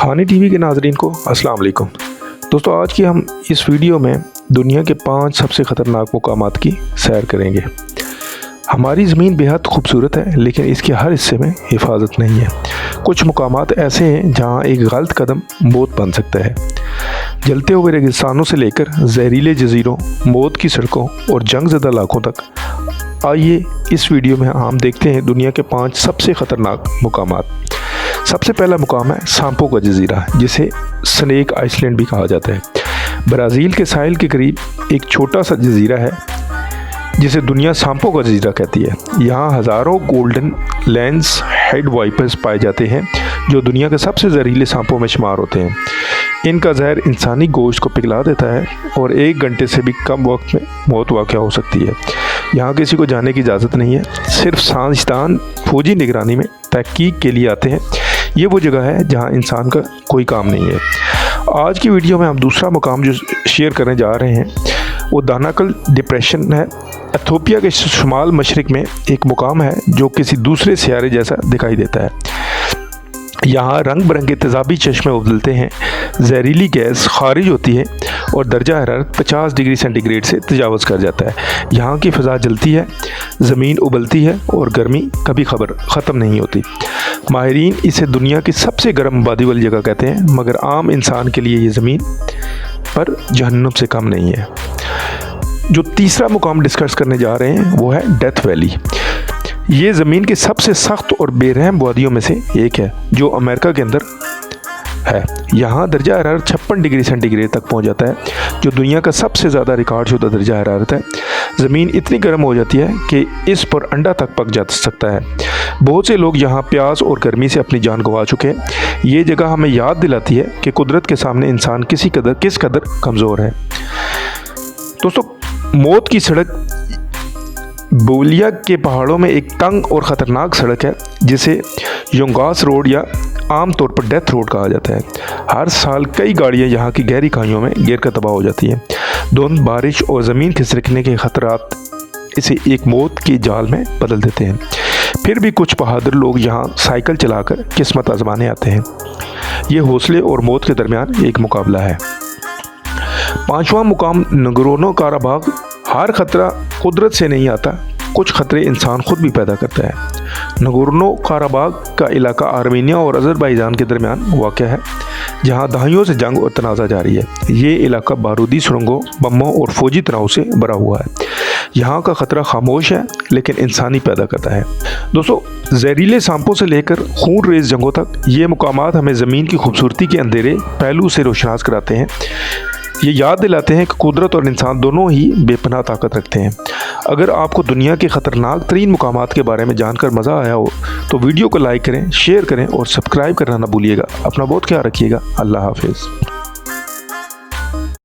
खानी टीवी के नाज़रीन को अस्सलाम वालेकुम। दोस्तों, आज की हम इस वीडियो में दुनिया के 5 सबसे ख़तरनाक मुकामात की सैर करेंगे। हमारी ज़मीन बेहद खूबसूरत है, लेकिन इसके हर हिस्से में हिफाजत नहीं है। कुछ मुकामात ऐसे हैं जहां एक गलत कदम मौत बन सकता है। जलते हुए रेगिस्तानों से लेकर जहरीले जजीरों, मौत की सड़कों और जंग ज़दा इलाकों तक, आइए इस वीडियो में हम देखते हैं दुनिया के 5 सबसे ख़तरनाक मुकामात। सबसे पहला मुकाम है सांपो का जजीरा, जिसे स्नेक आइसलैंड भी कहा जाता है। ब्राज़ील के साहिल के करीब एक छोटा सा जजीरा है जिसे दुनिया सांपो का जजीरा कहती है। यहाँ हज़ारों गोल्डन लेंस हेड वाइपर्स पाए जाते हैं, जो दुनिया के सबसे जहरीले सांपों में शुमार होते हैं। इनका जहर इंसानी गोश्त को पिघला देता है और 1 घंटे से भी कम वक्त में मौत वाक़या हो सकती है। यहाँ किसी को जाने की इजाज़त नहीं है, सिर्फ साइंसदान फौजी निगरानी में तहकीक के लिए आते हैं। ये वो जगह है जहाँ इंसान का कोई काम नहीं है। आज की वीडियो में हम दूसरा मुकाम जो शेयर करने जा रहे हैं वो दानाकल डिप्रेशन है। इथियोपिया के शुमाल मशरिक में एक मुकाम है जो किसी दूसरे सियारे जैसा दिखाई देता है। यहाँ रंग बिरंगे तेज़ाबी चश्मे उबलते हैं, जहरीली गैस खारिज होती है और दर्जा हरारत 50 डिग्री सेंटीग्रेड से तजावज़ कर जाता है। यहाँ की फ़ज़ा जलती है, ज़मीन उबलती है और गर्मी कभी ख़त्म नहीं होती। माहिरीन इसे दुनिया की सबसे गर्म आबादी वाली जगह कहते हैं, मगर आम इंसान के लिए ये ज़मीन पर जहन्नुम से कम नहीं है। जो तीसरा मुकाम डिस्कस करने जा रहे हैं वो है डेथ वैली। ये ज़मीन की सबसे सख्त और बेरहम वादियों में से एक है, जो अमेरिका के अंदर है। यहाँ दर्जा हरारत 56 डिग्री सेंटीग्रेड तक पहुँच जाता है, जो दुनिया का सबसे ज़्यादा रिकॉर्ड शुदा दर्जा हरारत है। ज़मीन इतनी गर्म हो जाती है कि इस पर अंडा तक पक जा सकता है। बहुत से लोग यहाँ प्यास और गर्मी से अपनी जान गंवा चुके हैं। ये जगह हमें याद दिलाती है कि कुदरत के सामने इंसान किस कदर कमज़ोर है। दोस्तों, मौत की सड़क बोलिया के पहाड़ों में एक तंग और ख़तरनाक सड़क है, जिसे योंगास रोड या आम तौर पर डेथ रोड कहा जाता है। हर साल कई गाड़ियां यहाँ की गहरी खाइयों में गिर कर तबाह हो जाती हैं। धुंध, बारिश और ज़मीन खिसकने के ख़तरात इसे एक मौत की जाल में बदल देते हैं। फिर भी कुछ बहादुर लोग यहाँ साइकिल चलाकर किस्मत आजमाने आते हैं। ये हौसले और मौत के दरमियान एक मुकाबला है। 5वां मुकाम नगोर्नो काराबाग। हर ख़तरा कुदरत से नहीं आता, कुछ ख़तरे इंसान खुद भी पैदा करता है। नगोर्नो काराबाग का इलाका आर्मीनिया और अज़रबैजान के दरमियान वाक़या है, जहां दहाइयों से जंग और तनाज़ा जारी है। ये इलाका बारूदी सुरंगों, बमों और फौजी तनाव से भरा हुआ है। यहाँ का ख़तरा खामोश है, लेकिन इंसानी पैदा करता है। दोस्तों, जहरीले सांपों से लेकर खून रेज़ जंगों तक ये मुकामात हमें ज़मीन की खूबसूरती के अंधेरे पहलू से रोशनास कराते हैं। ये याद दिलाते हैं कि कुदरत और इंसान दोनों ही बेपनाह ताकत रखते हैं। अगर आपको दुनिया के ख़तरनाक तरीन मुकामात के बारे में जानकर मज़ा आया हो तो वीडियो को लाइक करें, शेयर करें और सब्सक्राइब करना ना भूलिएगा। अपना बहुत ख्याल रखिएगा। अल्लाह हाफिज़।